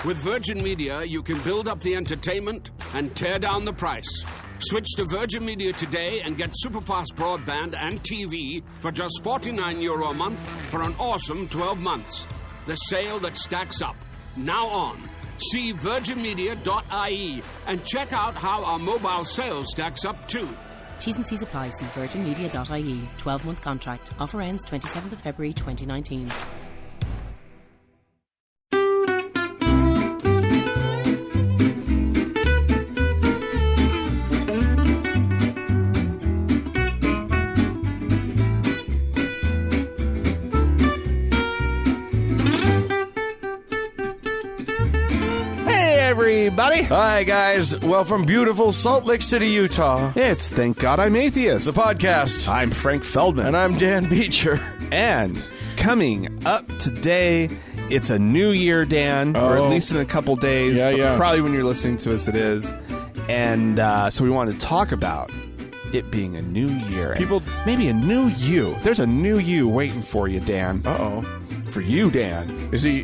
With Virgin Media, you can build up the entertainment and tear down the price. Switch to Virgin Media today and get superfast broadband and TV for just €49 a month for an awesome 12 months. The sale that stacks up. Now on. See virginmedia.ie and check out how our mobile sales stacks up too. T's and C's apply. See virginmedia.ie. 12-month contract. Offer ends 27th of February 2019. Everybody. Hi, guys. Well, from beautiful Salt Lake City, Utah, It's Thank God I'm Atheist. the podcast. I'm Frank Feldman. And I'm Dan Beecher. And coming up today, it's a new year, Dan, or at least in a couple days. Yeah, but yeah. Probably when you're listening to us, it is. And so we want to talk about it being a new year. People- Maybe a new you. There's a new you waiting for you, Dan. Uh-oh. For you, Dan. Is he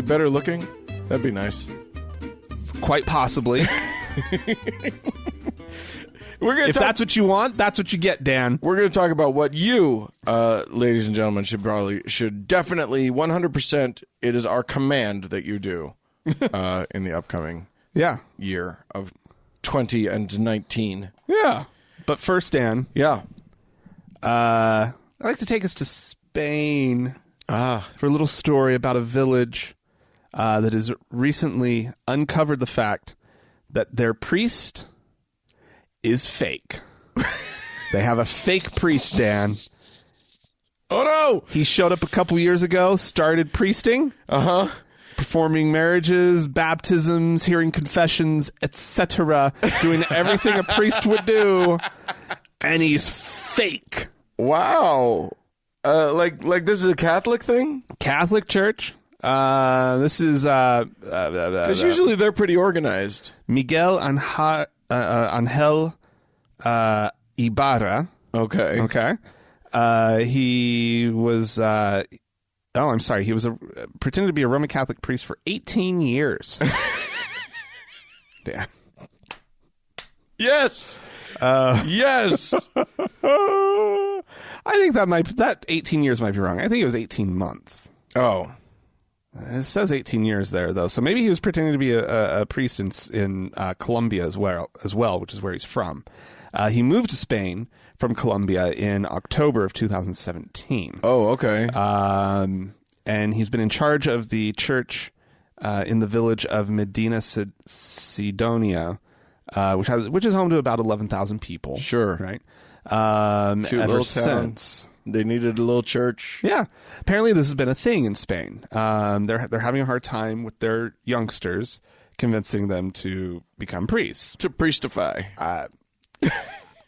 better looking? That'd be nice. Quite possibly. We're gonna If that's what you want, that's what you get, Dan. We're going to talk about what you, ladies and gentlemen, should definitely 100%. It is our command that you do in the upcoming year of 2019. Yeah. But first, Dan, Yeah. I'd like to take us to Spain for a little story about a village that has recently uncovered the fact that their priest is fake. They have a fake priest, Dan. Oh no! He showed up a couple years ago, started priesting, performing marriages, baptisms, hearing confessions, etc., doing everything a priest would do, and he's fake. Wow. Like this is a Catholic thing? Catholic Church. This is Because usually they're pretty organized. Miguel Angel Ibarra. Okay. Okay. He was he was pretended to be a Roman Catholic priest for 18 years. Yeah. Yes. Yes. I think that 18 years might be wrong. I think it was 18 months. Oh. It says 18 years there, though. So maybe he was pretending to be a priest in Colombia as well, which is where he's from. He moved to Spain from Colombia in October of 2017. Oh, okay. And he's been in charge of the church in the village of Medina Sidonia, which is home to about 11,000 people. Sure. Right? Cute Ever little since. town. They needed a little church. Yeah. Apparently this has been a thing in Spain. They're having a hard time with their youngsters convincing them to become priests. To priestify.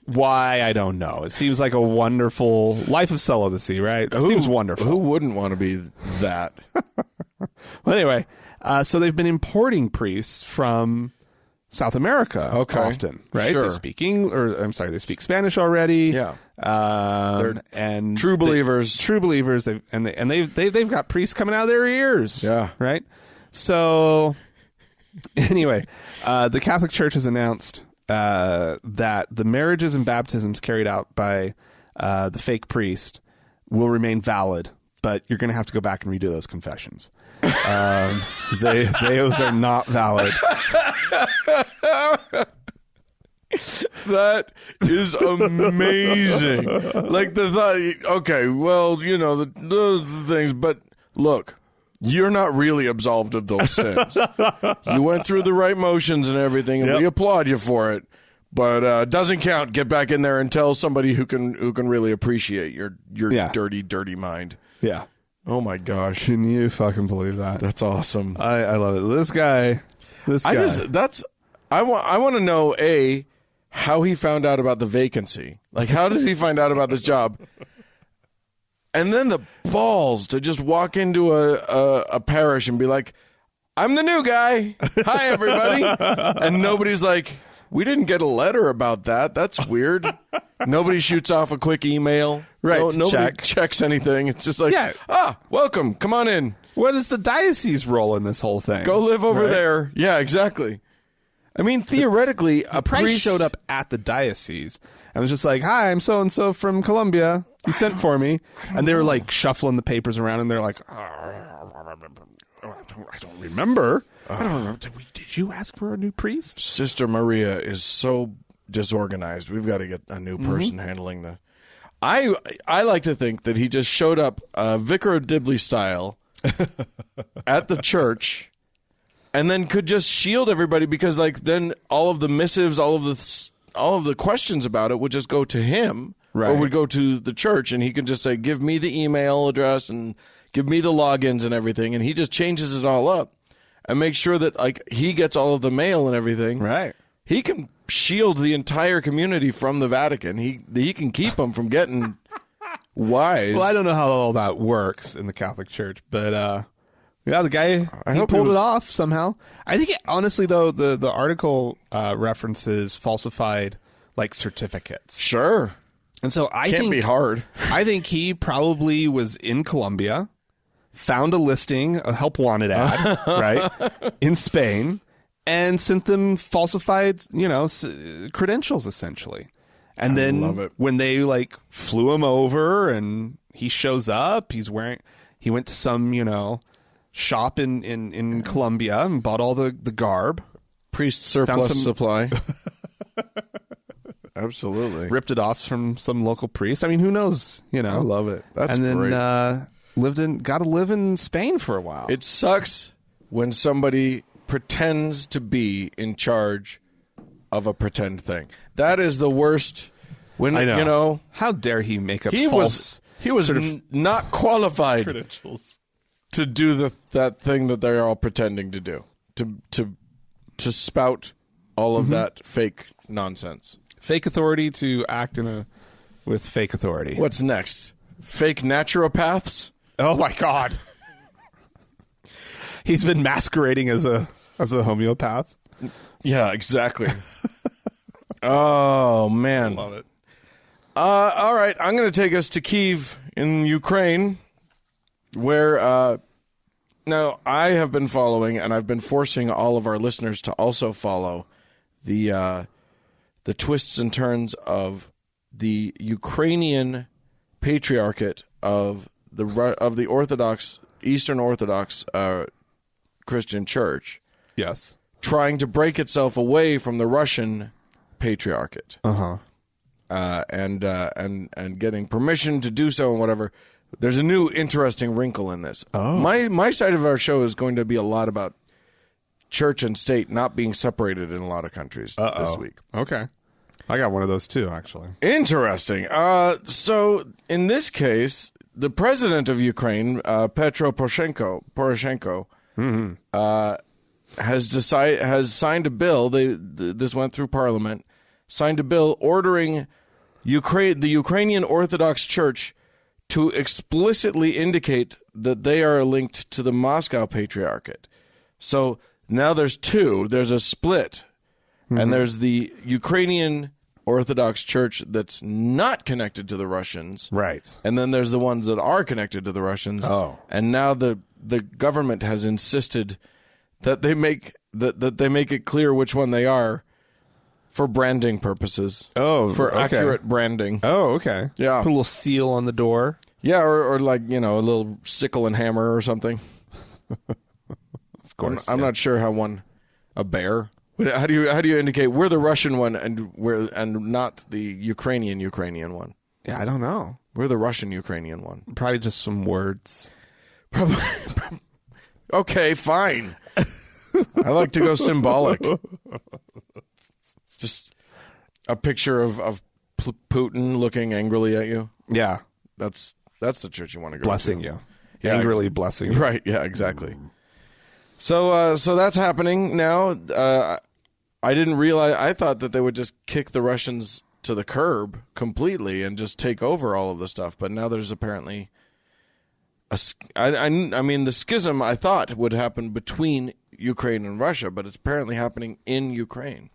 Why, I don't know. It seems like a wonderful life of celibacy, right? It seems wonderful. Who wouldn't want to be that? Well, anyway, so they've been importing priests from South America often, right? Sure. They speak Spanish already. Yeah. And True believers. True believers. They've got priests coming out of their ears. Yeah. Right? So anyway, the Catholic Church has announced that the marriages and baptisms carried out by the fake priest will remain valid, but you're going to have to go back and redo those confessions. Those are not valid. That is amazing. Like the thought, okay, well, those things, but look, you're not really absolved of those sins. You went through the right motions and everything, and we applaud you for it. But doesn't count. Get back in there and tell somebody who can really appreciate your dirty, dirty mind. Yeah. Oh my gosh. Can you fucking believe that? That's awesome. I love it. This guy. I want to know, how he found out about the vacancy. Like, how does he find out about this job? And then the balls to just walk into a parish and be like, I'm the new guy. Hi, everybody. And nobody's like, we didn't get a letter about that. That's weird. Nobody shoots off a quick email. Right. Nobody checks anything. It's just like, welcome. Come on in. What is the diocese role in this whole thing? Go live over there. Yeah, exactly. I mean, theoretically, a priest priest showed up at the diocese and was just like, "Hi, I'm so and so from Colombia. You sent for me," and they were like shuffling the papers around, and they're like, "I don't remember. I don't remember. Did you ask for a new priest?" Sister Maria is so disorganized. We've got to get a new person handling the. I like to think that he just showed up, Vicar of Dibley style, at the church, and then could just shield everybody because, like, then all of the missives, all of the questions about it would just go to him, or would go to the church, and he could just say, "Give me the email address and give me the logins and everything," and he just changes it all up and makes sure that, like, he gets all of the mail and everything. Right. He can shield the entire community from the Vatican. He can keep them from getting wise. Well, I don't know how all that works in the Catholic Church, but yeah, the guy he pulled it off somehow. I think honestly, though, the article references falsified like certificates. Sure, and so I can't think be hard. I think he probably was in Colombia, found a listing, a help wanted ad, right, in Spain. And sent them falsified, credentials essentially. And then when they like flew him over and he shows up, he went to some, shop in Colombia and bought all the garb. Priest surplus supply. Absolutely. Ripped it off from some local priest. I mean, who knows, I love it. That's great. And then got to live in Spain for a while. It sucks when somebody pretends to be in charge of a pretend thing. That is the worst. When I know. How dare he make up false? He was not qualified credentials to do that thing that they're all pretending to do. To spout all of that fake nonsense. Fake authority to act with fake authority. What's next? Fake naturopaths? Oh my God. He's been masquerading as a homeopath. Yeah, exactly. Oh, man. Love it. All right, I'm going to take us to Kyiv in Ukraine, where now I have been following, and I've been forcing all of our listeners to also follow the twists and turns of the Ukrainian Patriarchate of the Orthodox, Eastern Orthodox Christian Church. Yes. Trying to break itself away from the Russian Patriarchate. And getting permission to do so and whatever. There's a new interesting wrinkle in this. Oh. My side of our show is going to be a lot about church and state not being separated in a lot of countries this week. Okay. I got one of those too, actually. Interesting. So in this case, the president of Ukraine, Petro Poroshenko, has signed a bill. This went through Parliament. Signed a bill ordering the Ukrainian Orthodox Church to explicitly indicate that they are linked to the Moscow Patriarchate. So now there's two. There's a split, and there's the Ukrainian Orthodox Church that's not connected to the Russians, right? And then there's the ones that are connected to the Russians. Oh, and now the government has insisted that they make it clear which one they are. For branding purposes. Oh, for accurate branding. Oh, okay. Yeah. Put a little seal on the door. Yeah, or like, a little sickle and hammer or something. Of course. I'm not sure how a bear. How do you indicate we're the Russian one and not the Ukrainian one? Yeah, I don't know. We're the Russian Ukrainian one. Probably just some words. Probably. Okay, fine. I like to go symbolic. Just a picture of Putin looking angrily at you. Yeah. That's the church you want to go blessing to. You. Yeah, angrily blessing you. Right, yeah, exactly. So that's happening now. I didn't realize, I thought that they would just kick the Russians to the curb completely and just take over all of the stuff. But now there's apparently I mean, the schism I thought would happen between Ukraine and Russia, but it's apparently happening in Ukraine.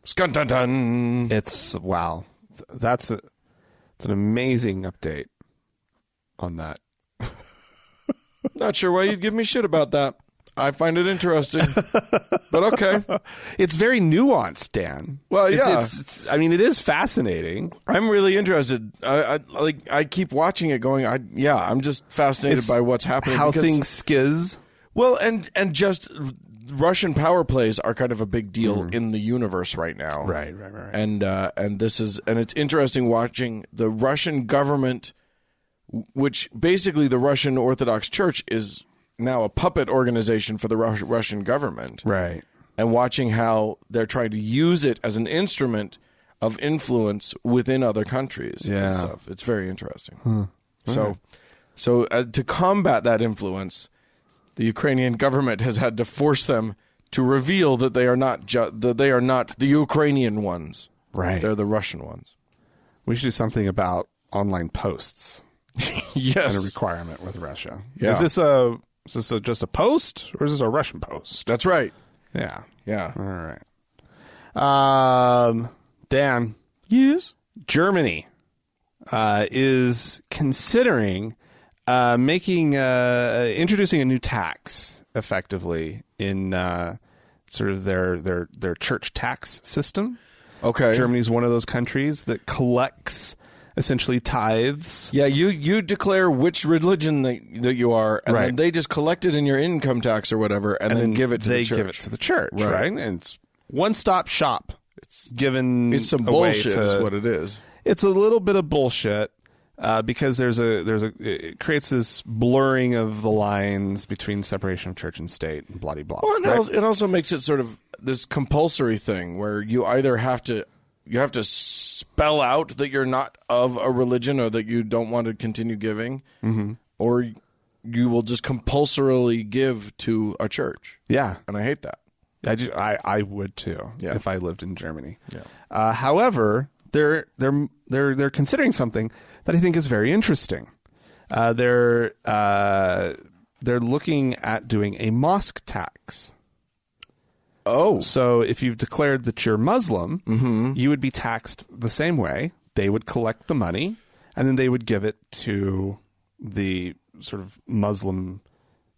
Skun-dun-dun. It's wow. It's an amazing update on that. Not sure why you'd give me shit about that. I find it interesting, but okay. It's very nuanced, Dan. Well, yeah. It's I mean, it is fascinating. I'm really interested. I keep watching it going, I'm just fascinated by what's happening. How things schiz. Well, and just Russian power plays are kind of a big deal in the universe right now. Right. And it's interesting watching the Russian government, which basically the Russian Orthodox Church is now a puppet organization for the Russian government. Right. And watching how they're trying to use it as an instrument of influence within other countries and stuff. It's very interesting. So to combat that influence, the Ukrainian government has had to force them to reveal that they are not the Ukrainian ones. Right. They're the Russian ones. We should do something about online posts. Yes. And a requirement with Russia. Yeah. Is this just a post, or is this a Russian post? That's right. Yeah. Yeah. All right. Dan. Yes. Germany is considering introducing a new tax, effectively, in sort of their church tax system. Okay. Germany's one of those countries that collects essentially tithes. Yeah, you declare which religion that you are, and then they just collect it in your income tax or whatever, and then give it to the church. They give it to the church, right? And it's one-stop shop. It's given. It's some bullshit, is what it is. It's a little bit of bullshit because it creates this blurring of the lines between separation of church and state and blah blah. Well, it also makes it sort of this compulsory thing where you either have to spell out that you're not of a religion or that you don't want to continue giving, or you will just compulsorily give to a church. Yeah. And I hate that. I would too if I lived in Germany. Yeah. However, they're considering something that I think is very interesting. They're looking at doing a mosque tax. Oh. So if you've declared that you're Muslim, you would be taxed the same way. They would collect the money, and then they would give it to the sort of Muslim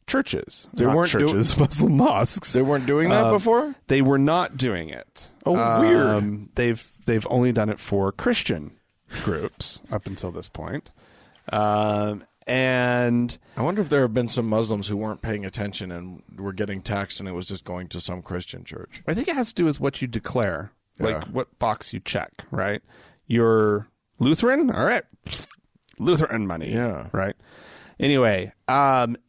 churches. Muslim mosques. They weren't doing that before? They were not doing it. Oh, weird. They've only done it for Christian groups up until this point. And I wonder if there have been some Muslims who weren't paying attention and were getting taxed, and it was just going to some Christian church. I think it has to do with what you declare, like what box you check, right? You're Lutheran? All right. Lutheran money. Yeah. Right. Anyway,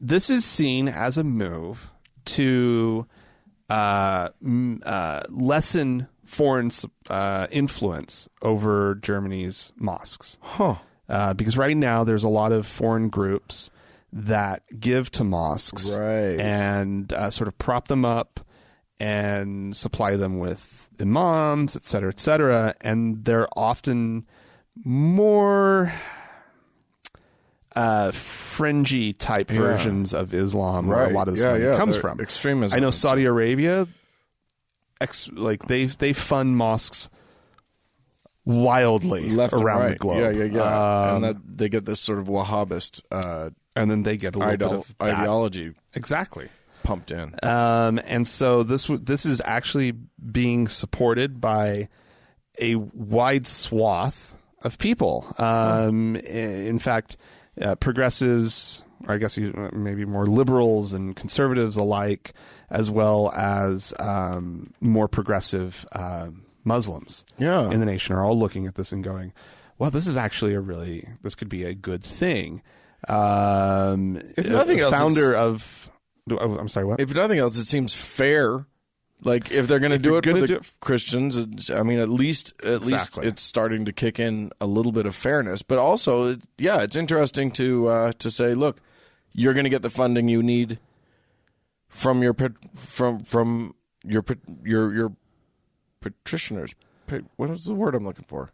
this is seen as a move to lessen foreign influence over Germany's mosques. Huh. Because right now there's a lot of foreign groups that give to mosques and sort of prop them up and supply them with imams, et cetera, and they're often more fringy type versions of Islam where a lot of this money comes from. Extremism. I know Saudi Arabia, they fund mosques wildly left around the globe. Yeah. And they get this sort of Wahhabist and then they get a little bit of ideology exactly pumped in. And so this is actually being supported by a wide swath of people. In fact, progressives, or I guess maybe more liberals and conservatives alike, as well as more progressive Muslims in the nation are all looking at this and going, well, this is actually this could be a good thing. If nothing else, I'm sorry, what? If nothing else, it seems fair. Like if they're going to do it for the Christians, I mean, at least it's starting to kick in a little bit of fairness. But also, it's interesting to say, look, you're going to get the funding you need from your patricianers. What was the word I'm looking for?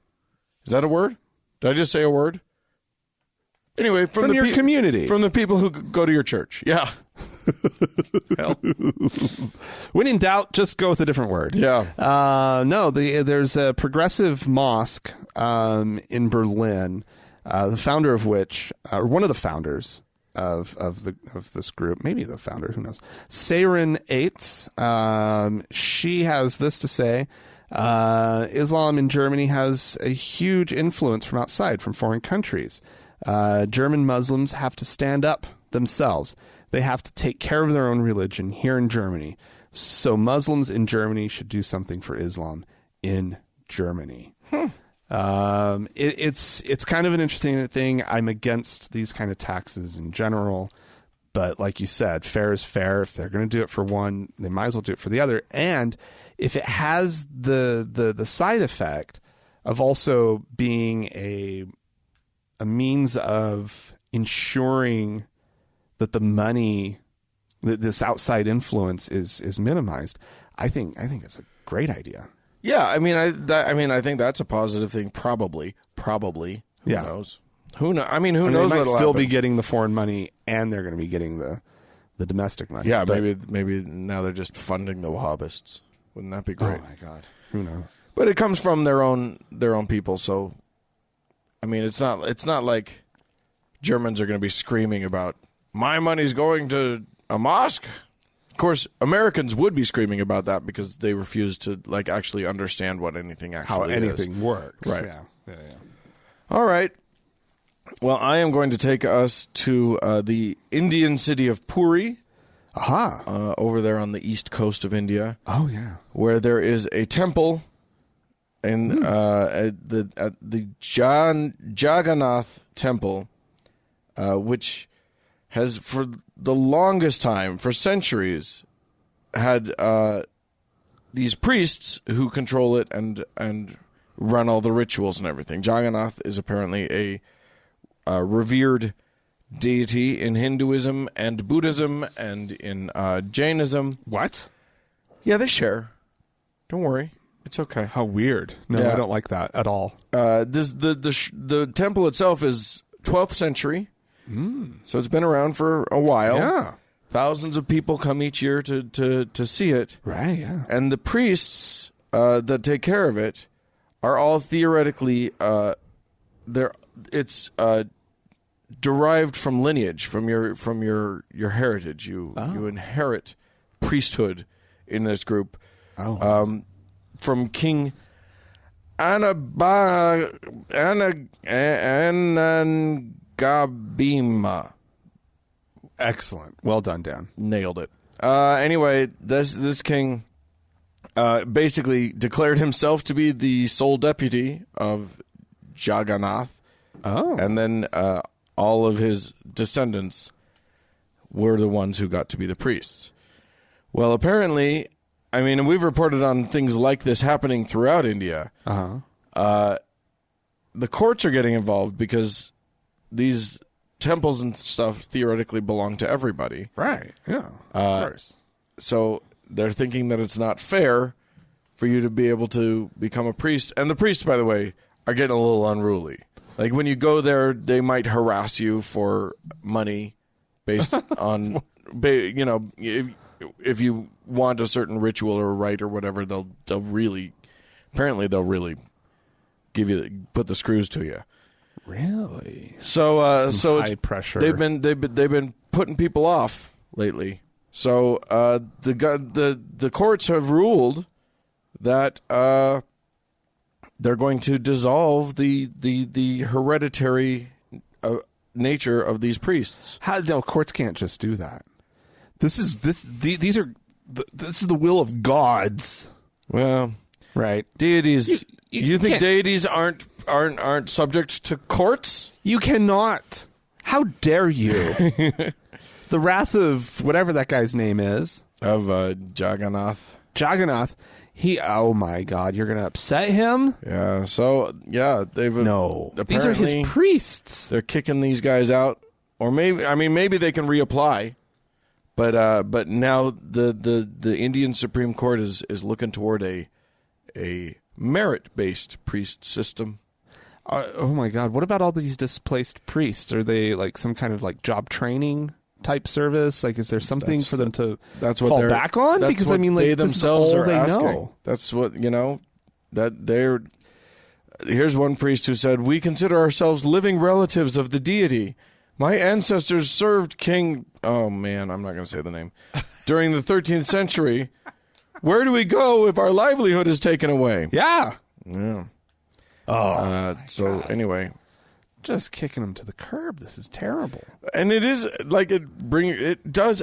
Is that a word? Did I just say a word? Anyway, from your community, from the people who go to your church. Yeah. Hell. When in doubt, just go with a different word. Yeah. No, there's a progressive mosque in Berlin, the founder of which, or one of the founders, of this group, maybe the founder, who knows, Sarin Eitz. She has this to say: Islam in Germany has a huge influence from outside, from foreign countries. German Muslims have to stand up themselves. They have to take care of their own religion here in Germany. So Muslims in Germany should do something for Islam in Germany. It's kind of an interesting thing. I'm against these kind of taxes in general, but like you said, fair is fair. If they're going to do it for one, they might as well do it for the other. And if it has the side effect of also being a means of ensuring that the money, that this outside influence is minimized, I think it's a great idea. Yeah, I mean, I think that's a positive thing. Probably. Who knows? Who knows? I mean, who knows? They might what'll still happen. be getting the foreign money, and they're going to be getting the domestic money. Yeah, maybe now they're just funding the Wahhabists. Wouldn't that be great? Oh my God, who knows? But it comes from their own people. So, I mean, it's not like Germans are going to be screaming about my money's going to a mosque. Of course, Americans would be screaming about that because they refuse to actually understand what anything actually How anything works. Right. Yeah. All right. Well, I am going to take us to the Indian city of Puri. Aha. Over there on the east coast of India. Oh, yeah. Where there is a temple at the Jagannath temple, which has for the longest time, for centuries, had these priests who control it and run all the rituals and everything. Jagannath is apparently a revered deity in Hinduism and Buddhism and in Jainism. What? Yeah, they share. Don't worry. It's okay. How weird. No, Yeah. I don't like that at all. The temple itself is 12th century. So it's been around for a while. Yeah. Thousands of people come each year to see it. Right, yeah. And the priests that take care of it are all theoretically it's derived from lineage, from your heritage. You inherit priesthood in this group. From King Anagabima. Excellent. Well done, Dan. Nailed it. Anyway, this king basically declared himself to be the sole deputy of Jagannath. Oh. And then all of his descendants were the ones who got to be the priests. Well, apparently, I mean, we've reported on things like this happening throughout India. The courts are getting involved because these temples and stuff theoretically belong to everybody. Right. Yeah. Of course. So they're thinking that it's not fair for you to be able to become a priest. And the priests, by the way, are getting a little unruly. Like when you go there, they might harass you for money based on, if you want a certain ritual or rite or whatever, they'll really put the screws to you. Really? So Some it's high pressure. They've been putting people off lately. So the courts have ruled that they're going to dissolve the hereditary nature of these priests. No, courts can't just do that. This is the will of gods. Well, right? Deities. You think can't- deities aren't subject to courts? You cannot. How dare you? The wrath of whatever that guy's name is. Of Jagannath. Jagannath. Oh my God, you're going to upset him? Yeah, so, yeah, No. These are his apparently priests. They're kicking these guys out. Or maybe they can reapply. But now the Indian Supreme Court is looking toward a merit-based priest system. Oh my God, what about all these displaced priests? Are they like some kind of like job training type service? Like, is there something for them to fall back on? Because I mean, like, they this is themselves all are they asking. know. That's what Here's one priest who said, "We consider ourselves living relatives of the deity. My ancestors served King... Oh, man, I'm not going to say the name. During the 13th century. Where do we go if our livelihood is taken away? Yeah. Yeah. God. Anyway... Just kicking them to the curb. This is terrible. And it is like it does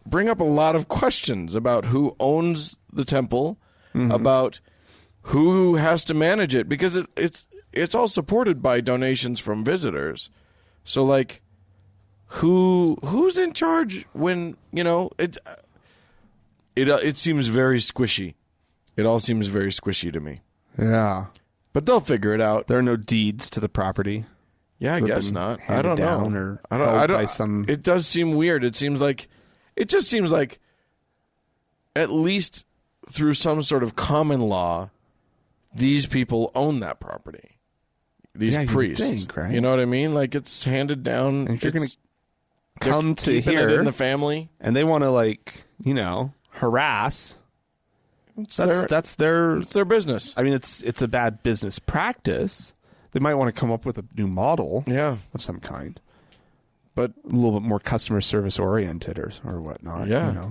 bring up a lot of questions about who owns the temple, about who has to manage it, because it's all supported by donations from visitors. So like, who's in charge when it seems very squishy. It all seems very squishy to me. Yeah. But they'll figure it out. There are no deeds to the property. Yeah, I guess not. I don't know. I don't. By some... It does seem weird. It just seems like, at least through some sort of common law, these people own that property. These priests, think, right? You know what I mean? Like it's handed down. And if you're going to come to here it in the family, and they want to harass. That's their business. I mean, it's a bad business practice. They might want to come up with a new model, of some kind, but a little bit more customer service oriented or whatnot. Yeah,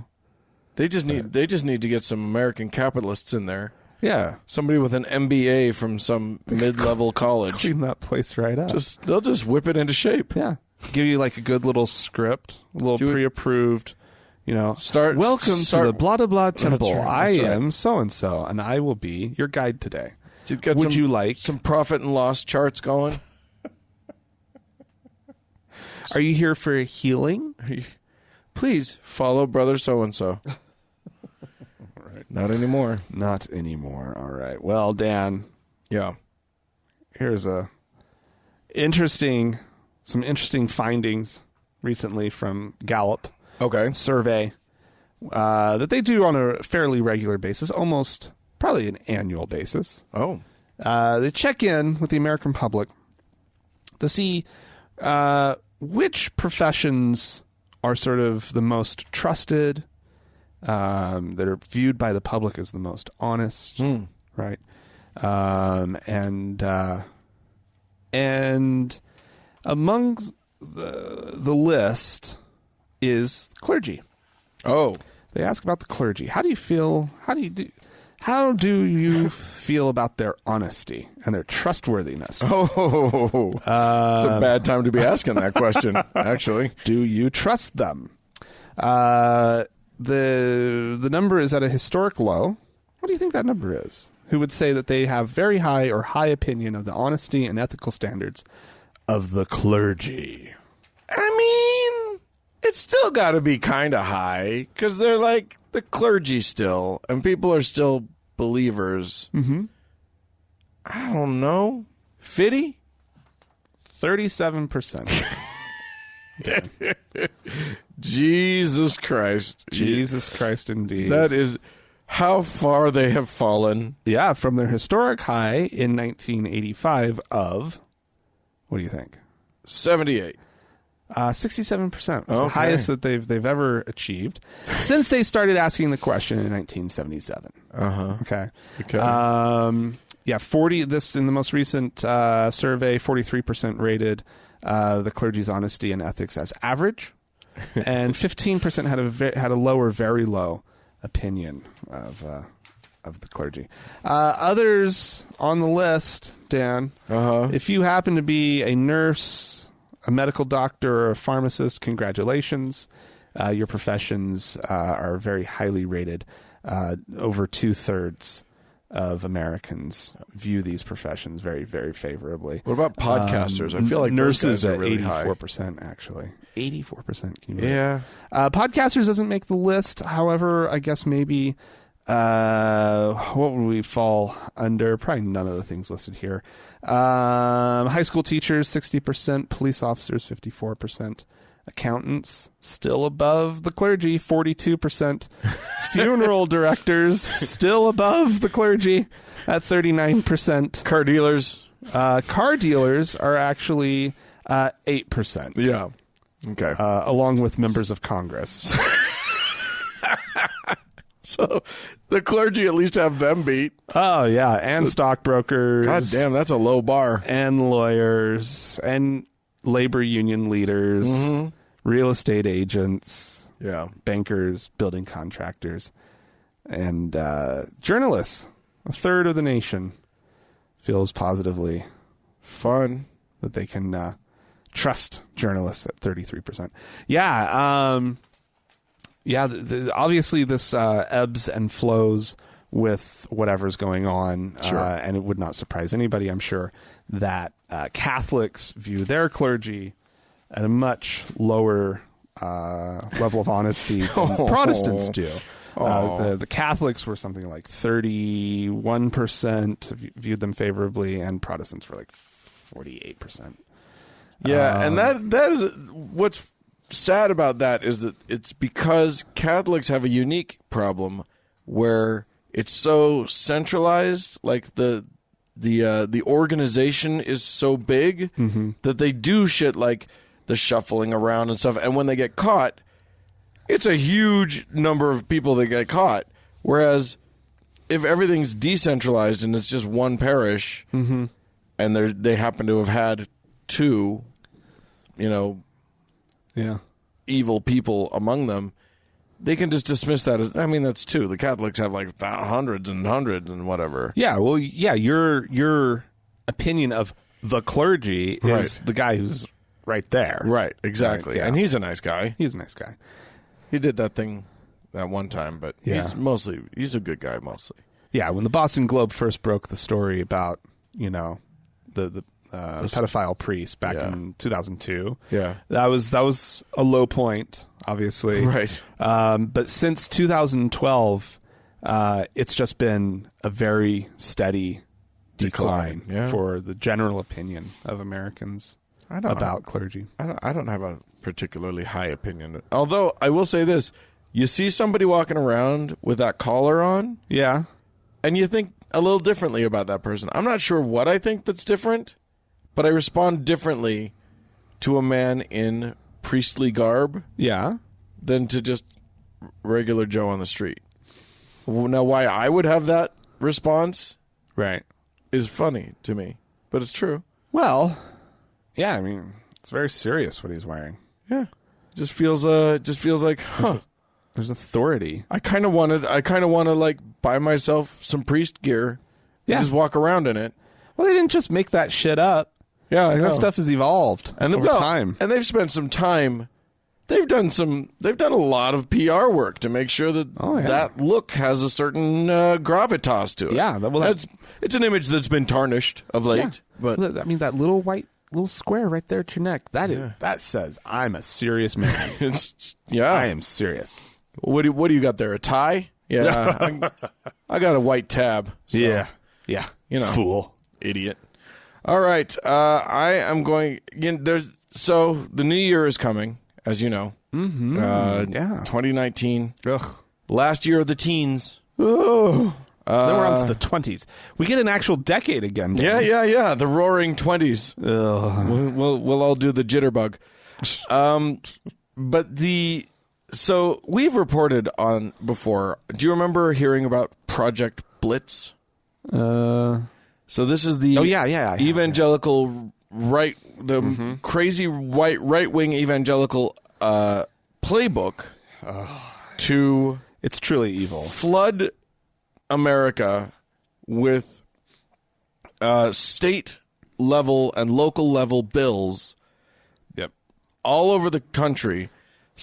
they just need to get some American capitalists in there. Yeah, somebody with an MBA from some mid-level college. Clean that place right up. They'll just whip it into shape. Yeah, give you like a good little script, a little pre-approved. Welcome to the blah blah blah temple. That's I right. am so and so, and I will be your guide today. Would you like some profit and loss charts going? Are you here for healing? Please follow brother so and so. Right. Not anymore. Not anymore. All right. Well, Dan. Yeah. Here's some interesting findings recently from Gallup. Okay. Survey that they do on a fairly regular basis, almost probably an annual basis. Oh. They check in with the American public to see which professions are sort of the most trusted, that are viewed by the public as the most honest, right? And among the list is clergy. Oh. They ask about the clergy. How do you feel about their honesty and their trustworthiness? Oh. It's a bad time to be asking that question, actually. Do you trust them? The number is at a historic low. What do you think that number is? Who would say that they have very high or high opinion of the honesty and ethical standards of the clergy? I mean, it's still got to be kind of high because they're like the clergy still, and people are still believers. Mm-hmm. I don't know. 50? 37%. Jesus Christ. Jesus Christ, indeed. That is how far they have fallen. Yeah, from their historic high in 1985 of, what do you think? 78. 67%. It's the Okay. highest that they've ever achieved since they started asking the question in 1977. Okay. Yeah, 40. This in the most recent survey, 43% rated the clergy's honesty and ethics as average, and 15% had a low or very low opinion of the clergy. Others on the list, Dan, if you happen to be a nurse, a medical doctor, or a pharmacist, congratulations. Your professions are very highly rated. Over 2/3 of Americans view these professions very, very favorably. What about podcasters? I feel like nurses are at really 84%, actually. 84%. Yeah. Podcasters doesn't make the list. However, I guess maybe what would we fall under? Probably none of the things listed here. High school teachers, 60%. Police officers, 54%. Accountants, still above the clergy, 42%. Funeral directors, still above the clergy at 39%. Car dealers. Car dealers are actually 8%. Yeah. Okay. Along with members of Congress. So the clergy at least have them beat. Oh, yeah. And stockbrokers. God damn, that's a low bar. And lawyers. And labor union leaders, real estate agents, bankers, building contractors, and journalists. A third of the nation feels positively Fun. that they can trust journalists at 33%. Yeah. Obviously this ebbs and flows with whatever's going on. Sure. And it would not surprise anybody, I'm sure, that Catholics view their clergy at a much lower level of honesty than Protestants do. The Catholics were something like 31% viewed them favorably, and Protestants were like 48%. Yeah, and that is what's sad about that is that it's because Catholics have a unique problem where it's so centralized, like the organization is so big that they do shit like the shuffling around and stuff, and when they get caught, it's a huge number of people that get caught. Whereas if everything's decentralized and it's just one parish, and they happen to have had two, evil people among them, they can just dismiss that as, that's two. The Catholics have like hundreds and hundreds and whatever. Yeah, well, yeah, your opinion of the clergy is the guy who's right there. Right, exactly. Right, yeah. And he's a nice guy. He's a nice guy. He did that thing that one time, but he's a good guy mostly. Yeah, when the Boston Globe first broke the story about, the pedophile priest back in 2002. Yeah. That was a low point, obviously. Right. But since 2012, it's just been a very steady decline for the general opinion of Americans about clergy. I don't have a particularly high opinion. Although I will say this, you see somebody walking around with that collar on, and you think a little differently about that person. I'm not sure what I think that's different, but I respond differently to a man in priestly garb than to just regular Joe on the street. Now, why I would have that response is funny to me, but it's true. Well, yeah, it's very serious what he's wearing. Yeah. Just feels like, There's authority. I kind of want to like buy myself some priest gear and just walk around in it. Well, they didn't just make that shit up. Yeah, I know. That stuff has evolved over time. And they've spent some time. They've done a lot of PR work to make sure that that look has a certain gravitas to it. Yeah, it's an image that's been tarnished of late. Yeah. But that little square right there at your neck, that says I'm a serious man. I am serious. What do you got there? A tie? Yeah, I got a white tab. So, yeah. Fool, idiot. All right, I am going. So the new year is coming, as you know. 2019. Ugh. Last year of the teens. Oh. Then we're on to the 20s. We get an actual decade again. Yeah. The roaring 20s. We'll all do the jitterbug. So we've reported on before. Do you remember hearing about Project Blitz? So this is the evangelical crazy right-wing evangelical playbook to it's truly evil. Flood America with state level and local level bills all over the country.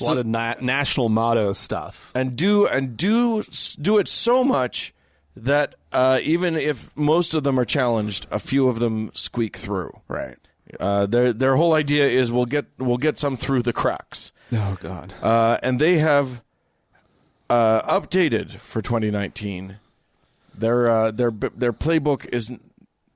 A lot of national motto stuff. And do it so much that even if most of them are challenged, a few of them squeak through. Right. Their whole idea is we'll get some through the cracks. Oh God. And they have updated for 2019. Their playbook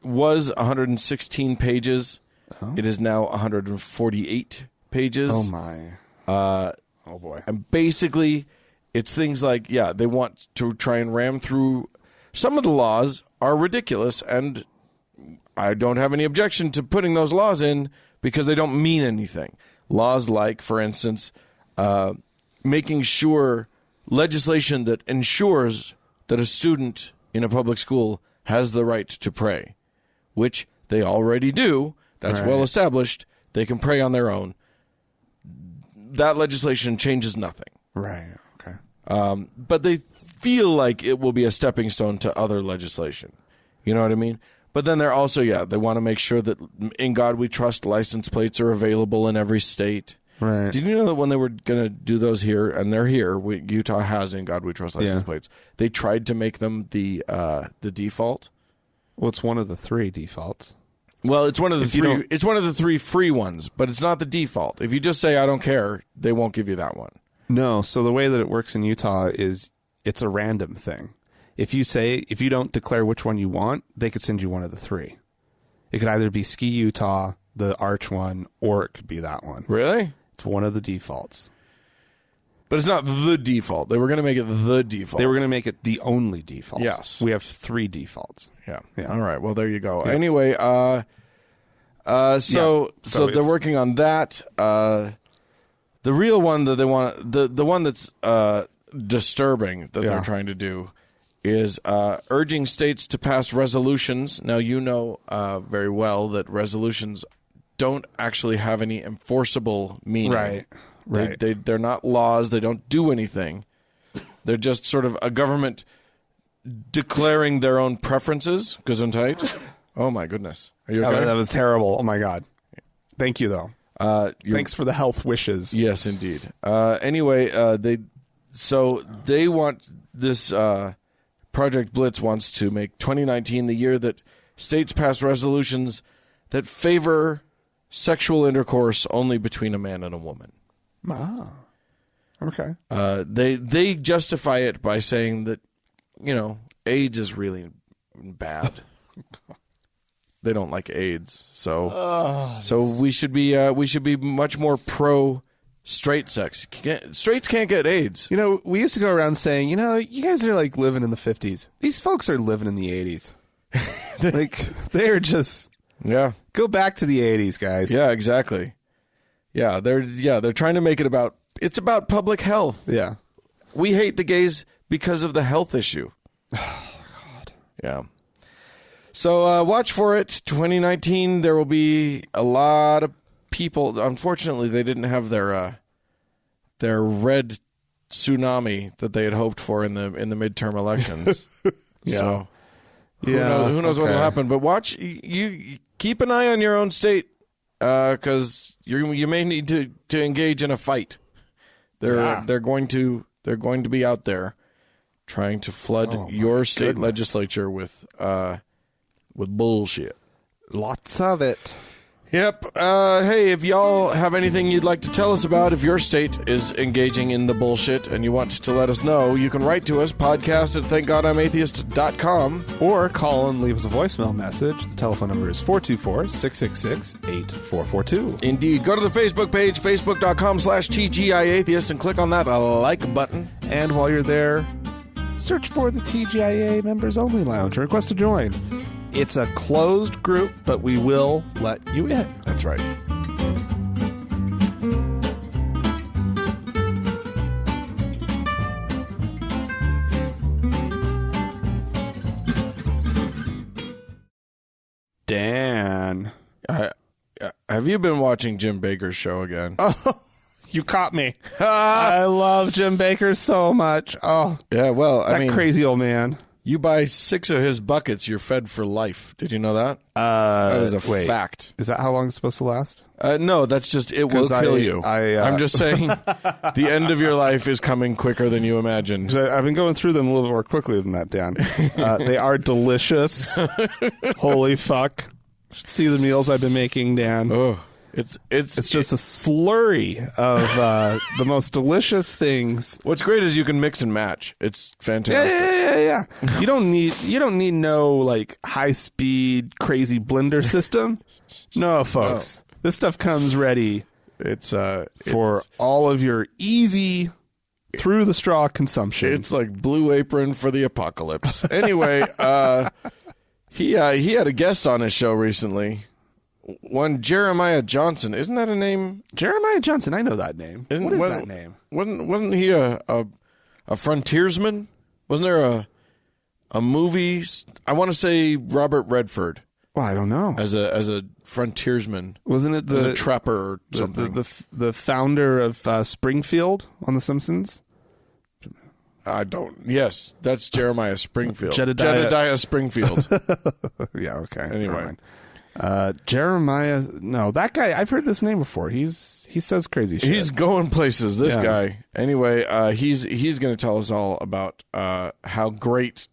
was 116 pages. Oh. It is now 148 pages. Oh my. Oh boy. And basically it's things like they want to try and ram through. Some of the laws are ridiculous, and I don't have any objection to putting those laws in because they don't mean anything. Laws like, for instance, making sure legislation that ensures that a student in a public school has the right to pray, which they already do. That's well established. They can pray on their own. That legislation changes nothing. Right. Okay. But they feel like it will be a stepping stone to other legislation. You know what I mean? But then they're also, they want to make sure that In God We Trust license plates are available in every state. Right. Did you know that when they were going to do those here, and they're here, Utah has In God We Trust license plates, they tried to make them the default? Well, it's one of the 3 defaults. Well, it's one of the 3. It's one of the 3 free ones, but it's not the default. If you just say I don't care, they won't give you that one. No. So the way that it works in Utah is it's a random thing. If you don't declare which one you want, they could send you one of the 3. It could either be Ski Utah, the Arch one, or it could be that one. Really? It's one of the defaults. But it's not the default. They were going to make it the default. They were going to make it the only default. Yes. We have 3 defaults. Yeah. All right. Well, there you go. Yeah. Anyway, so they're working on that. The real one that they want, the one that's disturbing that they're trying to do is urging states to pass resolutions. Now, you know very well that resolutions don't actually have any enforceable meaning. Right. Right. They're not laws. They don't do anything. They're just sort of a government declaring their own preferences. Gesundheit. Oh, my goodness. Are you okay? That was terrible. Oh, my God. Thank you, though. Thanks for the health wishes. Yes, indeed. Anyway, they want this Project Blitz wants to make 2019 the year that states pass resolutions that favor sexual intercourse only between a man and a woman. Ah, okay. They justify it by saying that, AIDS is really bad. They don't like AIDS, so we should be much more pro straight sex. Straights can't get AIDS. We used to go around saying, you guys are like living in the 50s. These folks are living in the 80s. Like they're just go back to the 80s, guys. Yeah, exactly. Yeah, they're trying to make it about public health. Yeah. We hate the gays because of the health issue. Oh, God. Yeah. So watch for it. 2019, there will be a lot of people. Unfortunately, they didn't have their red tsunami that they had hoped for in the midterm elections. Yeah. So who knows what will happen? But watch. You keep an eye on your own state because you may need to engage in a fight. They're going to be out there trying to flood your state legislature with bullshit. Lots of it. Yep. Hey, if y'all have anything you'd like to tell us about, if your state is engaging in the bullshit and you want to let us know, you can write to us, podcast@thankgodimatheist.com. Or call and leave us a voicemail message. The telephone number is 424-666-8442. Indeed. Go to the Facebook page, facebook.com/TGIAtheist, and click on that like button. And while you're there, search for the TGIA Members Only Lounge and request to join. It's a closed group, but we will let you in. That's right. Dan. Have you been watching Jim Bakker's show again? Oh, you caught me. I love Jim Bakker so much. Oh, yeah, well, I mean, crazy old man. You buy 6 of his buckets, you're fed for life. Did you know that? That is a fact. Is that how long it's supposed to last? No, that's just, it will kill you. I'm just saying the end of your life is coming quicker than you imagined. I've been going through them a little more quickly than that, Dan. They are delicious. Holy fuck. Should see the meals I've been making, Dan. Oh. It's just a slurry of the most delicious things. What's great is you can mix and match. It's fantastic. Yeah. You don't need no like high speed crazy blender system. No, folks. No. This stuff comes ready. It's all of your easy through the straw consumption. It's like Blue Apron for the apocalypse. Anyway, he had a guest on his show recently. One Jeremiah Johnson, isn't that a name? Jeremiah Johnson, I know that name. What is that name? Wasn't he a frontiersman? Wasn't there a movie? I want to say Robert Redford. Well, I don't know. As a frontiersman. Wasn't it as a trapper or something? The founder of Springfield on The Simpsons? I don't. Yes, that's Jeremiah Springfield. Jedediah Springfield. Yeah, okay. Anyway. Jeremiah, no, that guy, I've heard this name before. He says crazy shit. He's going places, this guy. Anyway, he's going to tell us all about how great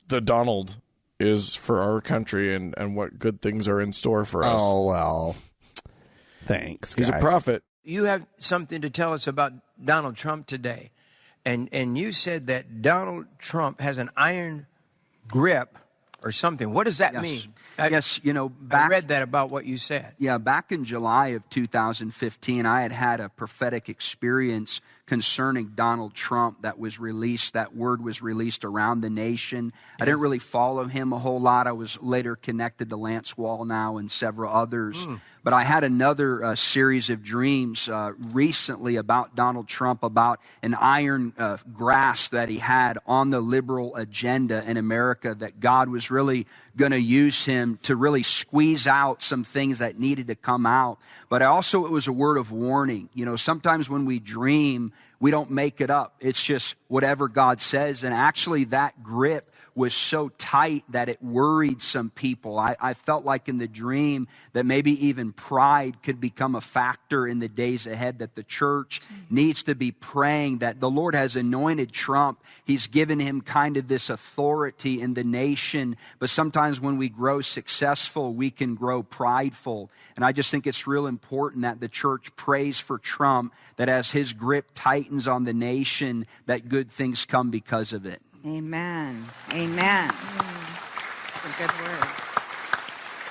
the Donald is for our country and what good things are in store for us. Oh, well, thanks, He's guy. a prophet. You have something to tell us about Donald Trump today. And you said that Donald Trump has an iron grip or something. What does that mean? Yes, I read that about what you said. Yeah, back in July of 2015, I had a prophetic experience concerning Donald Trump that was released. That word was released around the nation. I didn't really follow him a whole lot. I was later connected to Lance Wallnau and several others. But I had another series of dreams recently about Donald Trump, about an iron grasp that he had on the liberal agenda in America, that God was really going to use him to really squeeze out some things that needed to come out. But also it was a word of warning. Sometimes when we dream, we don't make it up. It's just whatever God says. And actually that grip was so tight that it worried some people. I felt like in the dream that maybe even pride could become a factor in the days ahead, that the church needs to be praying that the Lord has anointed Trump. He's given him kind of this authority in the nation. But sometimes when we grow successful, we can grow prideful. And I just think it's real important that the church prays for Trump, that as his grip tightens on the nation, that good things come because of it. Amen. Amen. A good word.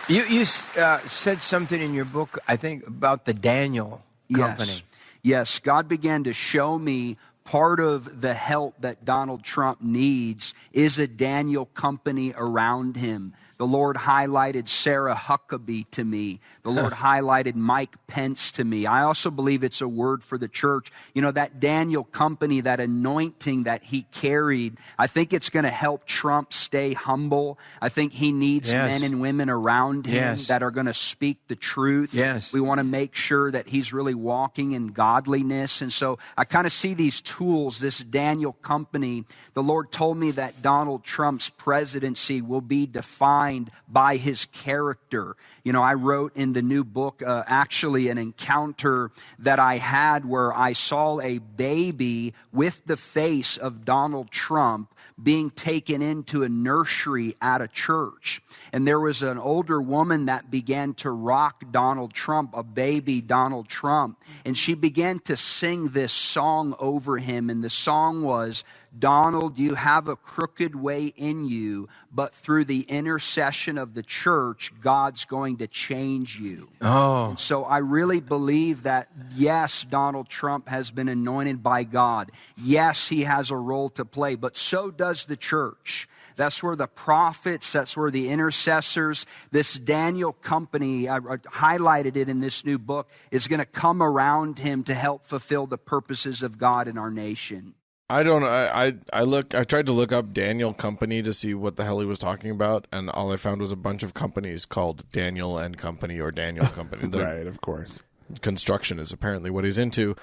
You said something in your book, I think, about the Daniel company. Yes, God began to show me part of the help that Donald Trump needs is a Daniel company around him. The Lord highlighted Sarah Huckabee to me. The Lord highlighted Mike Pence to me. I also believe it's a word for the church. That Daniel company, that anointing that he carried, I think it's going to help Trump stay humble. I think he needs men and women around him that are going to speak the truth. We want to make sure that he's really walking in godliness. And so I kind of see these tools, this Daniel company. The Lord told me that Donald Trump's presidency will be defined by his character. I wrote in the new book actually an encounter that I had where I saw a baby with the face of Donald Trump being taken into a nursery at a church. And there was an older woman that began to rock Donald Trump, a baby Donald Trump. And she began to sing this song over him. And the song was, "Donald, you have a crooked way in you, but through the intercession of the church, God's going to change you." And so I really believe that, yes, Donald Trump has been anointed by God. Yes, he has a role to play, but so does the church. That's where the prophets, that's where the intercessors, this Daniel company, I highlighted it in this new book, is going to come around him to help fulfill the purposes of God in our nation. I tried to look up Daniel Company to see what the hell he was talking about, and all I found was a bunch of companies called Daniel and Company or Daniel Company. Right, of course. Construction is apparently what he's into.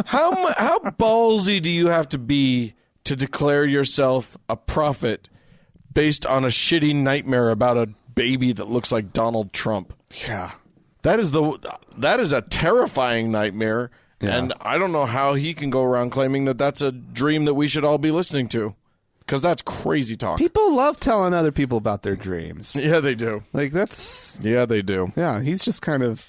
How ballsy do you have to be to declare yourself a prophet based on a shitty nightmare about a baby that looks like Donald Trump? Yeah. That is a terrifying nightmare. Yeah. And I don't know how he can go around claiming that that's a dream that we should all be listening to, because that's crazy talk. People love telling other people about their dreams. Yeah, they do. Yeah, they do. Yeah, he's just kind of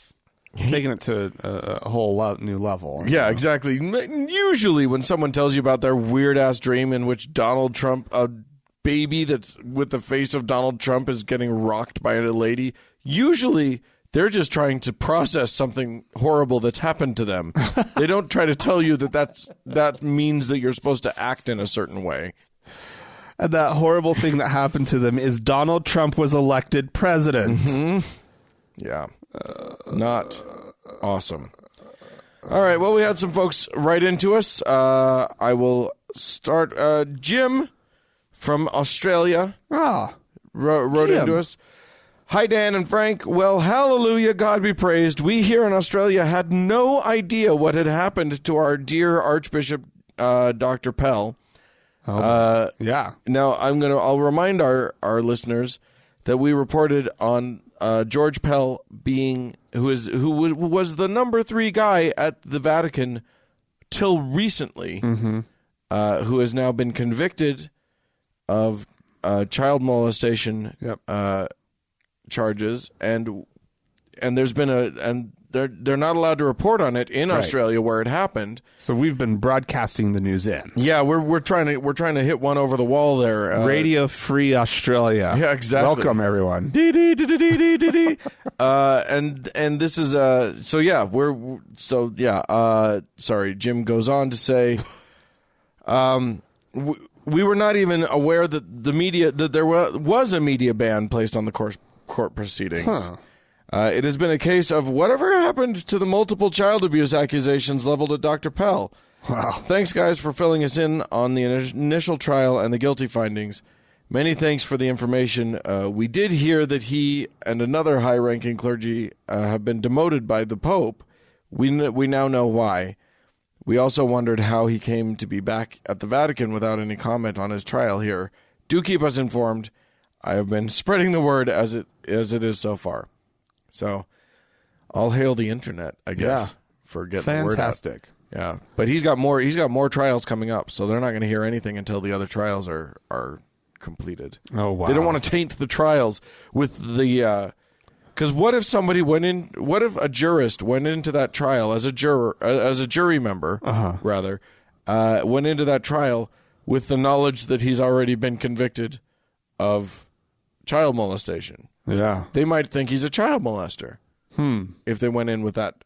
taking it to a whole new level. Yeah, exactly. Usually when someone tells you about their weird-ass dream in which Donald Trump, a baby that's with the face of Donald Trump is getting rocked by a lady, usually they're just trying to process something horrible that's happened to them. They don't try to tell you that means that you're supposed to act in a certain way. And that horrible thing that happened to them is Donald Trump was elected president. Mm-hmm. Yeah. Not awesome. All right. Well, we had some folks write into us. I will start. Jim from Australia wrote into us. Hi, Dan and Frank. Well, hallelujah, God be praised. We here in Australia had no idea what had happened to our dear Archbishop Dr. Pell. Yeah. Now, I'll remind our listeners that we reported on George Pell who was the number 3 guy at the Vatican till recently, who has now been convicted of child molestation charges, and there's been they're not allowed to report on it in Australia where it happened. So we've been broadcasting the news in. Yeah, we're trying to hit one over the wall there. Radio Free Australia. Yeah, exactly. Welcome everyone. And this is sorry, Jim goes on to say we were not even aware that there was a media ban placed on the court proceedings. It has been a case of whatever happened to the multiple child abuse accusations leveled at Dr. Pell. Wow. Thanks, guys, for filling us in on the initial trial and the guilty findings. Many thanks for the information. We did hear that he and another high-ranking clergy have been demoted by the Pope. We now know why. We also wondered how he came to be back at the Vatican without any comment on his trial here. Do keep us informed. I have been spreading the word as it is so far. So, all hail the internet, I guess, for getting the word out. Fantastic. Yeah, but he's got more trials coming up, so they're not going to hear anything until the other trials are completed. Oh wow! They don't want to taint the trials with the because what if a jurist went into that trial as a jury member, went into that trial with the knowledge that he's already been convicted of child molestation. Yeah. They might think he's a child molester. If they went in with that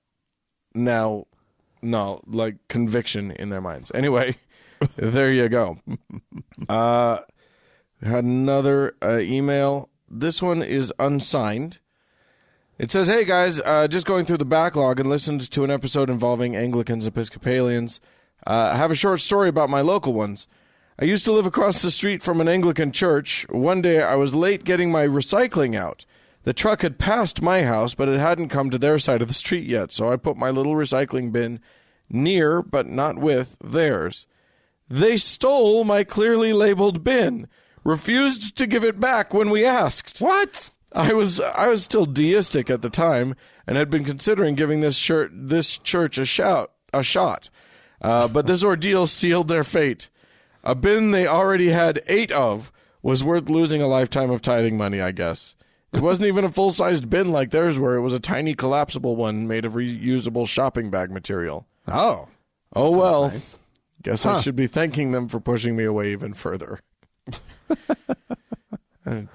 conviction in their minds. Anyway, there you go. Had another email. This one is unsigned. It says, "Hey guys, just going through the backlog and listened to an episode involving Anglicans, Episcopalians. I have a short story about my local ones. I used to live across the street from an Anglican church. One day I was late getting my recycling out. The truck had passed my house, but it hadn't come to their side of the street yet, so I put my little recycling bin near, but not with, theirs. They stole my clearly labeled bin, refused to give it back when we asked. What? I was still deistic at the time and had been considering giving this church a shot. But this ordeal sealed their fate. A bin they already had 8 of was worth losing a lifetime of tithing money, I guess. It wasn't even a full-sized bin like theirs were. It was a tiny collapsible one made of reusable shopping bag material. Oh. Well. Nice. Guess I should be thanking them for pushing me away even further.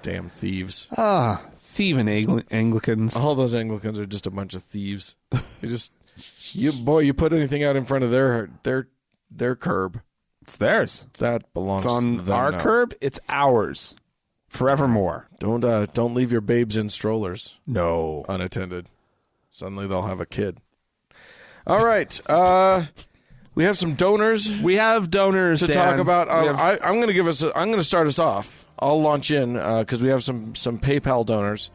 Damn thieves. Thieving Anglicans. All those Anglicans are just a bunch of thieves. You put anything out in front of their curb. It's theirs. That belongs It's on to them our now. curb. It's ours. Forevermore. Don't leave your babes in strollers No. unattended. Suddenly they'll have a kid. All right. We have some donors We have donors to Dan. talk about. We have- I'm going to start us off. I'll launch in because we have some PayPal donors.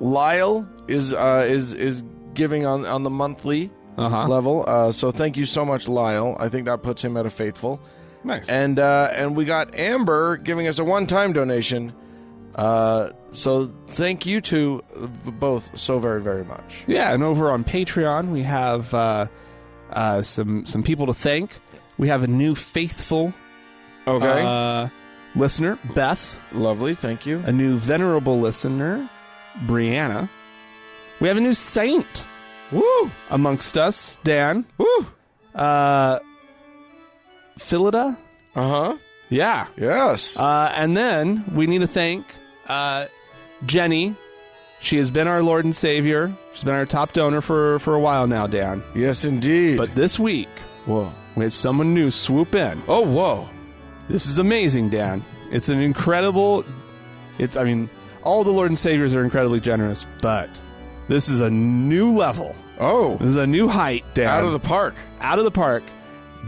Lyle is giving on the monthly level. So thank you so much, Lyle. I think that puts him at a faithful. Nice. And we got Amber giving us a one-time donation. So thank you to both so very, very much. Yeah, and over on Patreon, we have some people to thank. We have a new faithful listener, Beth. Lovely, thank you. A new venerable listener, Brianna. We have a new saint. Woo! Amongst us, Dan. Woo! Philida? Uh-huh. Yeah. Yes. And then we need to thank Jenny. She has been our Lord and Savior. She's been our top donor for a while now, Dan. Yes, indeed. But this week, whoa, we had someone new swoop in. Oh, whoa. This is amazing, Dan. It's an incredible... all the Lord and Saviors are incredibly generous, but this is a new level. Oh. This is a new height, Dan. Out of the park. Out of the park.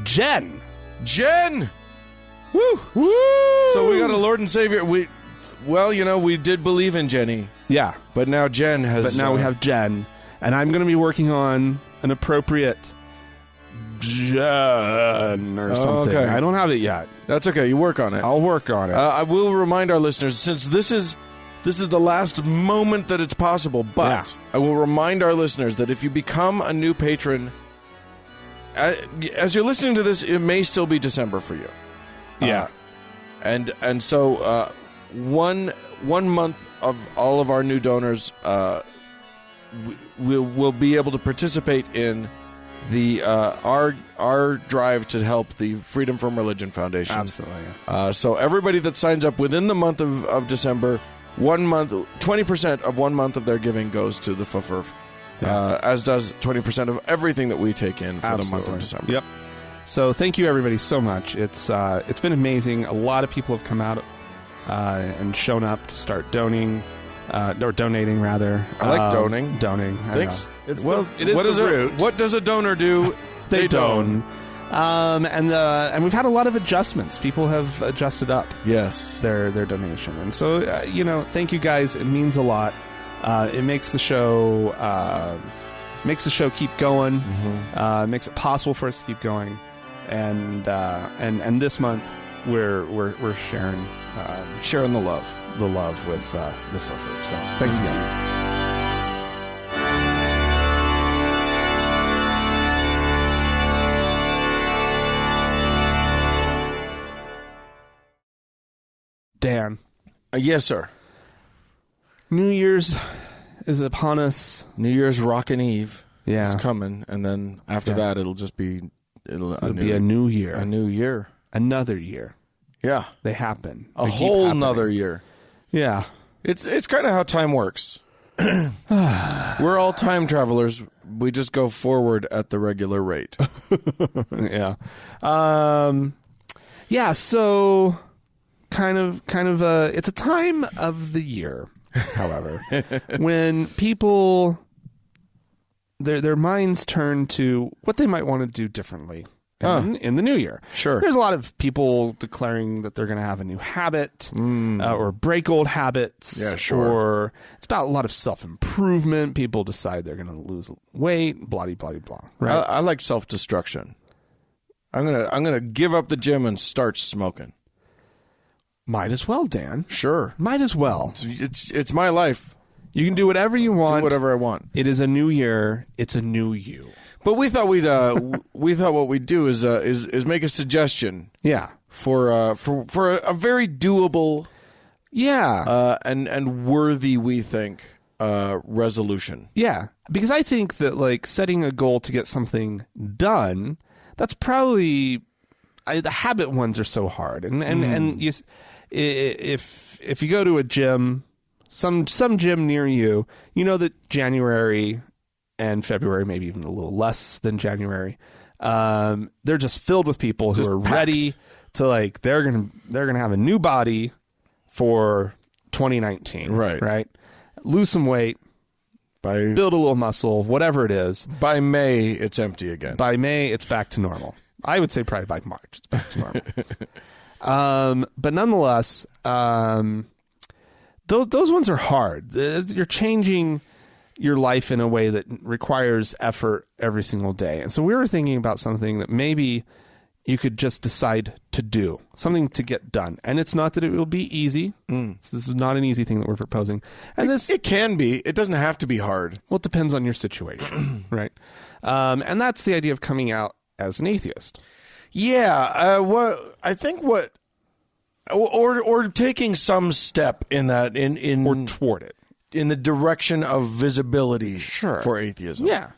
Jen! Woo! Woo! So we got a Lord and Savior. Well, we did believe in Jenny, Yeah. but now Jen has. But now we have Jen, and I'm going to be working on an appropriate Jen or something. okay. I don't have it yet. That's okay. You work on it. I'll work on it. I will remind our listeners, since this is the last moment that it's possible, but I will remind our listeners that if you become a new patron, as you're listening to this, it may still be December for you. Yeah. And so one month of all of our new donors will be able to participate in the our drive to help the Freedom from Religion Foundation. Absolutely. So everybody that signs up within the month of December, 1 month, 20% of 1 month of their giving goes to the FFRF, as does 20% of everything that we take in for the month of December. Yep. So thank you everybody so much. It's been amazing. A lot of people have come out and shown up to start donating rather. I like doning. Doning. Thanks. It is the root. What does a donor do? They don. And we've had a lot of adjustments. People have adjusted up. Yes. Their donation, and so thank you guys. It means a lot. It makes the show keep going. Mm-hmm. Makes it possible for us to keep going, and this month we're sharing the love with the FFRF. So thanks again. Dan. Yes, sir. New Year's is upon us. New Year's Rockin' Eve is coming, and then after that, it'll just be a new year. A new year. Another year. Yeah. They happen. A whole nother year. Yeah. It's kind of how time works. We're all time travelers. We just go forward at the regular rate. Yeah. Yeah, so kind of it's a time of the year, however, when people their minds turn to what they might want to do differently in the new year. Sure. There's a lot of people declaring that they're going to have a new habit or break old habits. Yeah, sure. Or it's about a lot of self-improvement. People decide they're going to lose weight, blah, blah, blah, blah. Right? I like self-destruction. I'm gonna give up the gym and start smoking. Might as well, Dan. Sure. Might as well. It's my life. You can do whatever you want. Do whatever I want. It is a new year. It's a new you. But we thought we thought what we'd do is make a suggestion. Yeah. For a very doable. Yeah. And worthy, we think, resolution. Yeah. Because I think that like setting a goal to get something done, that's probably the habit ones are so hard. And you, if you go to a gym, some gym near you, you know that January and February, maybe even a little less than January, they're just filled with people who are ready to like they're gonna have a new body for 2019. Right. Lose some weight, build a little muscle, whatever it is. By May, it's empty again. By May, it's back to normal. I would say probably by March, it's back to normal. But nonetheless, those ones are hard. You're changing your life in a way that requires effort every single day. And so we were thinking about something that maybe you could just decide to do, something to get done. And it's not that it will be easy. This is not an easy thing that we're proposing. And it can be. It doesn't have to be hard. Well, it depends on your situation, right? And that's the idea of coming out as an atheist. Yeah. Or taking some step in that, or toward it. In the direction of visibility for atheism. Yeah.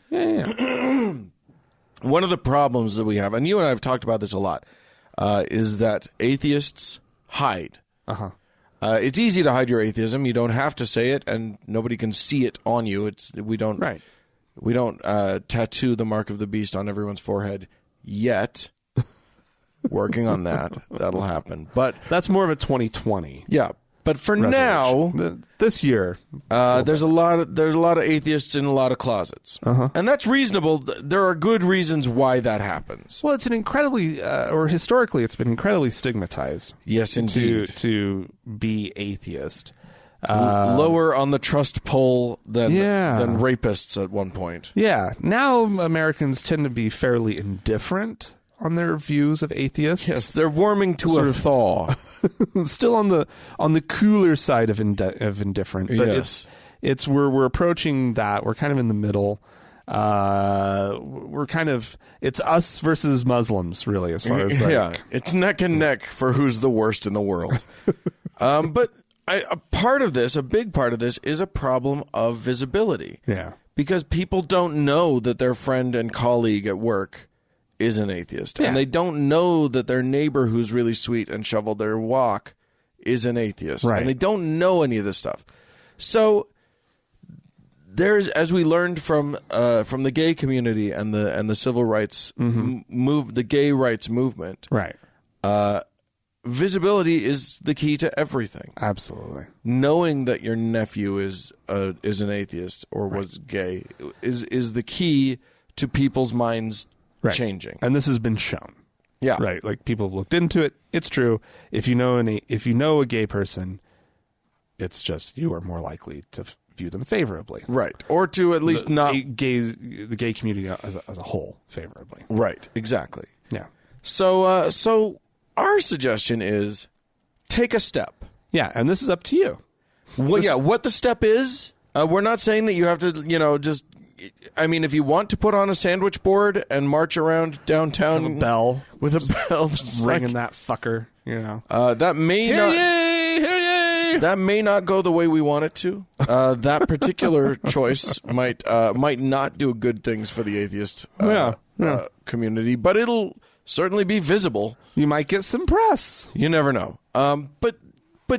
One of the problems that we have, and you and I have talked about this a lot, is that atheists hide. It's easy to hide your atheism. You don't have to say it, and nobody can see it on you. We don't tattoo the mark of the beast on everyone's forehead yet. Working on that. That'll happen. But that's more of a 2020. Yeah. But for now, this year, there's a lot of atheists in a lot of closets, and that's reasonable. There are good reasons why that happens. Well, it's an incredibly, or historically, it's been incredibly stigmatized. Yes, indeed, to be atheist. Lower on the trust poll than rapists at one point. Yeah, now Americans tend to be fairly indifferent on their views of atheists. Yes, they're warming to a thaw. Still on the cooler side of indifferent, but it's we're approaching that. We're kind of in the middle. It's us versus Muslims, really, as far as it's neck and neck for who's the worst in the world. But a big part of this is a problem of visibility. Yeah, because people don't know that their friend and colleague at work is an atheist, and they don't know that their neighbor who's really sweet and shoveled their walk is an atheist, and they don't know any of this stuff. So there's, as we learned from the gay community and the civil rights the gay rights movement, visibility is the key to everything. Absolutely, knowing that your nephew is an atheist or was gay is the key to people's minds changing. And this has been shown. Yeah. Right. Like, people have looked into it. It's true. If you know a gay person, it's just you are more likely to view them favorably. Right. Or to at least the gay community as a whole favorably. Right. Exactly. Yeah. So our suggestion is take a step. Yeah, and this is up to you. What the step is, we're not saying that you have to, just, I mean, if you want to put on a sandwich board and march around downtown with a bell, ringing that fucker, that may not go the way we want it to. That particular choice might not do good things for the atheist community, but it'll certainly be visible. You might get some press. You never know. But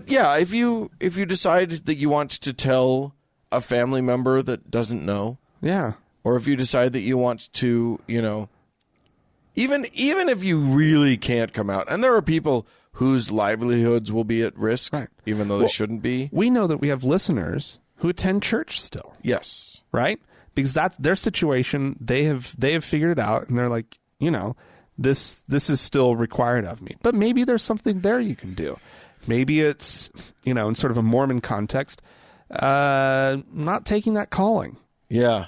yeah, if you decide that you want to tell a family member that doesn't know. Yeah. Or if you decide that you want to, even if you really can't come out, and there are people whose livelihoods will be at risk, even though they shouldn't be. We know that we have listeners who attend church still. Yes. Right? Because that's their situation. They have figured it out, and they're like, this is still required of me. But maybe there's something there you can do. Maybe it's, in sort of a Mormon context, not taking that calling. Yeah.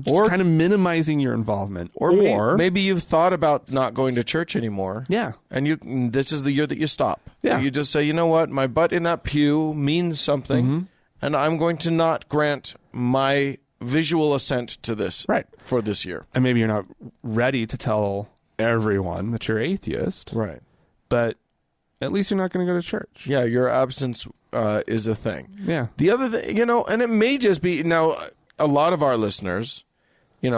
Or kind of minimizing your involvement. Or maybe you've thought about not going to church anymore. Yeah. And this is the year that you stop. Yeah. You just say, you know what? My butt in that pew means something, and I'm going to not grant my visual assent to this for this year. And maybe you're not ready to tell everyone that you're atheist. Right. But at least you're not going to go to church. Yeah, your absence is a thing. Yeah. The other thing, and it may just be, now, a lot of our listeners, you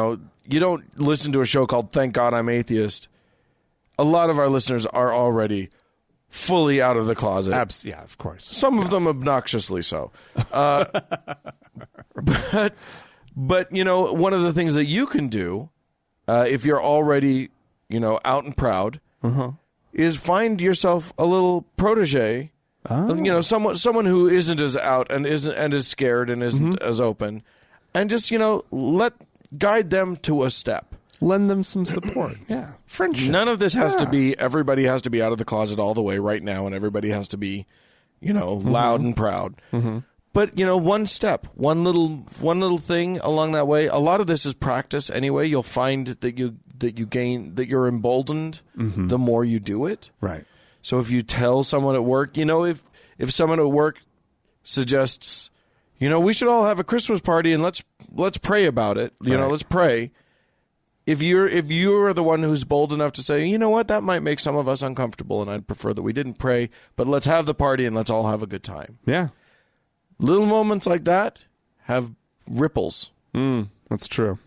don't listen to a show called Thank God I'm Atheist. A lot of our listeners are already fully out of the closet. Yeah, of course. Some of them obnoxiously so. But one of the things that you can do, if you're already, out and proud, is find yourself a little protege. Someone who isn't as out and is scared and isn't as open, and just guide them to a step. Lend them some support. Yeah, friendship. None of this has to be, everybody has to be out of the closet all the way right now, and everybody has to be, loud and proud. But one step, one little thing along that way. A lot of this is practice anyway. You'll find that you're emboldened the more you do it. Right. So if you tell someone at work, if someone at work suggests, we should all have a Christmas party and let's pray about it. Let's pray. If you're the one who's bold enough to say, that might make some of us uncomfortable, and I'd prefer that we didn't pray, but let's have the party and let's all have a good time. Yeah. Little moments like that have ripples. That's true.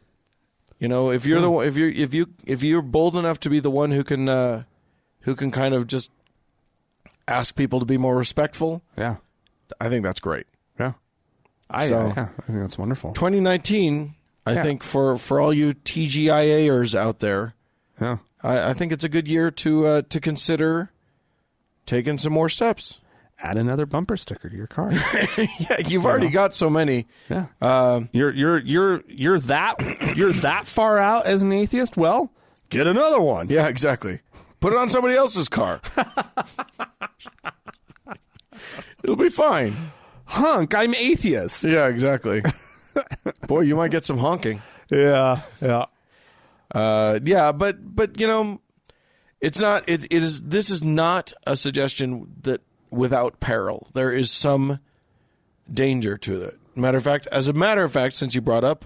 If you're if you're bold enough to be the one who can kind of just ask people to be more respectful. Yeah. I think that's great. Yeah. I think that's wonderful. 2019, I think for all you TGIAers out there, yeah, I think it's a good year to consider taking some more steps. add another bumper sticker to your car. Yeah, you've already got so many. Yeah. You're that far out as an atheist? Well, get another one. Yeah, exactly. Put it on somebody else's car. It'll be fine. Hunk, I'm atheist. Yeah, exactly. Boy, you might get some honking. Yeah. But it's not. It is. This is not a suggestion that without peril there is some danger to it. As a matter of fact, since you brought up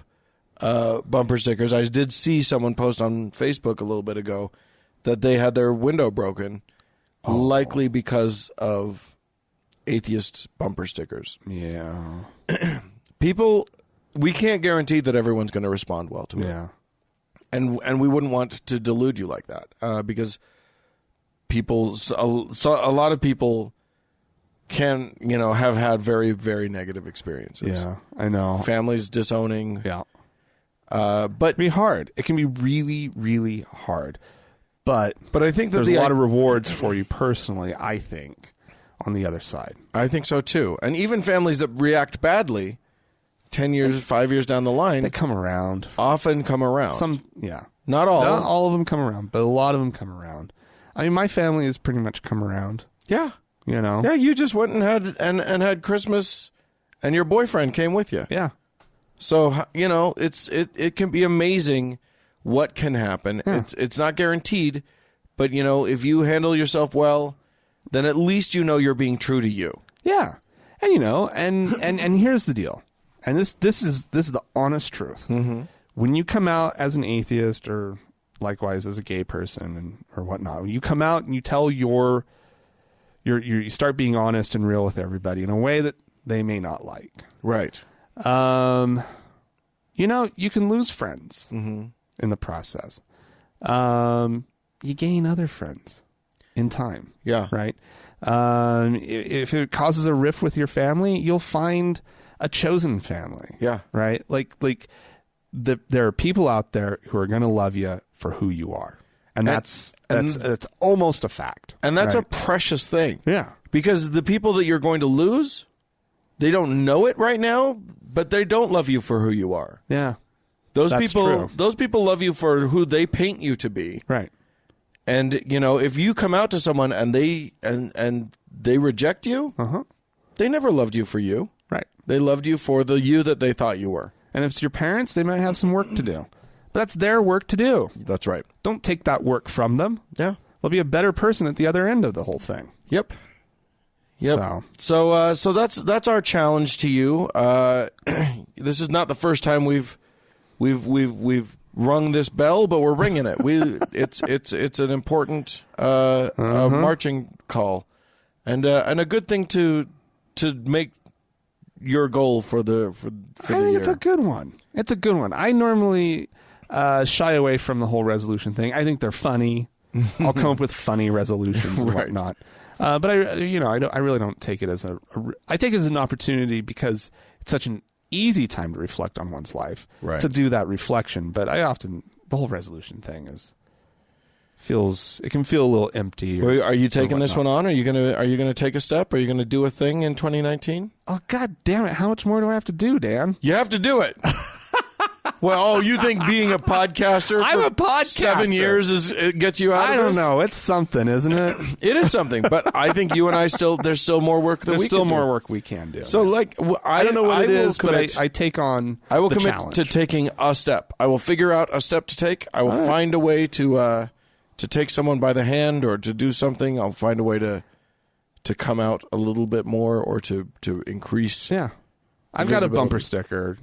bumper stickers, I did see someone post on Facebook a little bit ago that they had their window broken, likely because of atheist bumper stickers. Yeah. People, we can't guarantee that everyone's going to respond well to it. Yeah. And we wouldn't want to delude you like that because a lot of people can, have had very, very negative experiences. Yeah, I know. Families disowning. Yeah. But it can be hard. It can be really, really hard. But I think that there's a lot of rewards for you personally, I think, on the other side. I think so too. And even families that react badly 10 years, 5 years down the line, they come around. Often come around. Not all. Not all of them come around, but a lot of them come around. I mean, my family has pretty much come around. Yeah. Yeah, you just went and had Christmas and your boyfriend came with you. Yeah. So, it can be amazing what can happen. Yeah. It's not guaranteed, but if you handle yourself well, then at least you're being true to you. Yeah. And and here's the deal. And this is the honest truth. Mm-hmm. When you come out as an atheist or likewise as a gay person or whatnot, when you come out and you tell you start being honest and real with everybody in a way that they may not like. Right. You can lose friends in the process. You gain other friends in time. Yeah. Right. If it causes a rift with your family, you'll find a chosen family. Yeah. Right. There are people out there who are going to love you for who you are. And that's almost a fact. And that's right? a precious thing. Yeah. Because the people that you're going to lose, they don't know it right now, but they don't love you for who you are. Yeah. Those true. people love you for who they paint you to be. Right. And if you come out to someone and they reject you, they never loved you for you. Right. They loved you for the you that they thought you were. And if it's your parents, they might have some work to do. But that's their work to do. That's right. Don't take that work from them. Yeah. They'll be a better person at the other end of the whole thing. Yep. So that's our challenge to you. This is not the first time we've rung this bell, but we're ringing it. It's an important marching call, and a good thing to make your goal for the I think year. It's a good one. It's a good one. I normally shy away from the whole resolution thing. I think they're funny. I'll come up with funny resolutions and whatnot. But I really don't take it as I take it as an opportunity because it's such an easy time to reflect on one's life, to do that reflection. But the whole resolution thing it can feel a little empty. Are you taking this one on? Are you gonna take a step? Are you gonna do a thing in 2019? Oh, God damn it! How much more do I have to do, Dan? You have to do it. Well, you think being a podcaster I'm for a podcaster. 7 years it gets you out of this? I don't know. It's something, isn't it? It is something, but I think you and I there's still more work that there's we still can more do. work we can do. So, I don't know what it is, commit, but I take on I will the commit challenge. to taking a step. I will figure out a step to take. I will find a way to take someone by the hand or to do something. I'll find a way to come out a little bit more or to increase. Yeah. I've got a bumper sticker.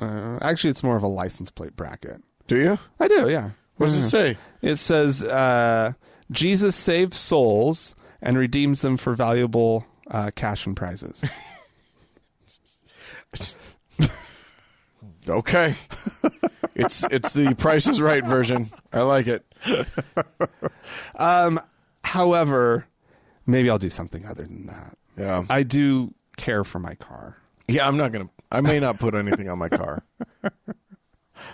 Actually, it's more of a license plate bracket. Do you? I do, yeah. What does it say? It says, Jesus saves souls and redeems them for valuable cash and prizes. Okay. It's the Price is Right version. I like it. However, maybe I'll do something other than that. Yeah. I do care for my car. Yeah, I may not put anything on my car.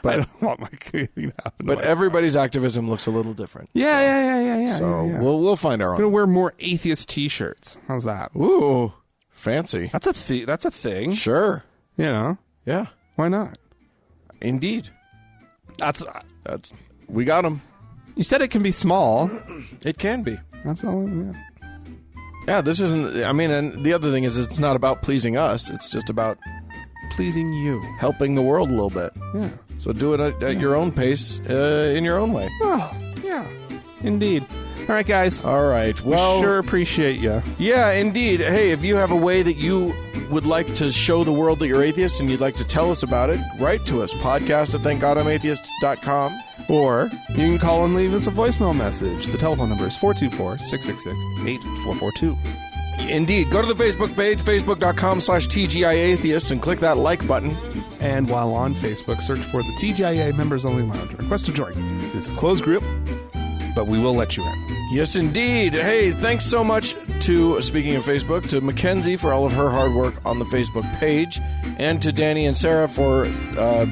I don't want my thing to happen. But everybody's activism looks a little different. Yeah. So yeah. we'll find our I'm gonna own. wear more atheist T-shirts. How's that? Ooh, fancy. That's a thing. Sure. You know, Yeah. why not? Indeed. That's We got them. you said it can be small. It can be. That's all. Yeah. Yeah, this isn't. I mean, and the other thing is, it's not about pleasing us. It's just about Pleasing you. helping the world a little bit. Yeah. So do it at your own pace, in your own way. Oh, yeah. Indeed. All right, guys. All right. Well, we sure appreciate you. yeah, indeed. Hey, if you have a way that you would like to show the world that you're atheist and you'd like to tell us about it, write to us. podcast@thankgodimatheist.com. Or you can call and leave us a voicemail message. The telephone number is 424-666-8442. Indeed. Go to the Facebook page, facebook.com/TGIAtheist, and click that like button. And while on Facebook, search for the TGIA Members Only Lounge. Request to join. It is a closed group, but we will let you in. Yes, indeed. Hey, thanks so much to, speaking of Facebook, to Mackenzie for all of her hard work on the Facebook page, and to Danny and Sarah for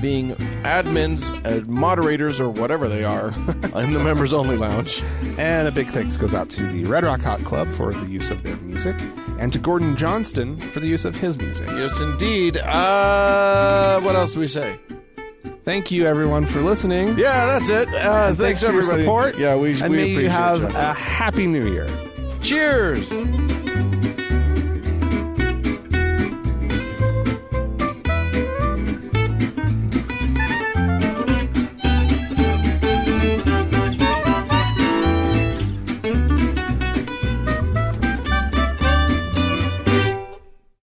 being admins, moderators, or whatever they are in the Members Only Lounge. And a big thanks goes out to the Red Rock Hot Club for the use of their music, and to Gordon Johnston for the use of his music. Yes, indeed. What else do we say? Thank you, everyone, for listening. Yeah, that's it. Thanks, for your everybody. support. Yeah, we and may appreciate you have it. a happy new year. Cheers!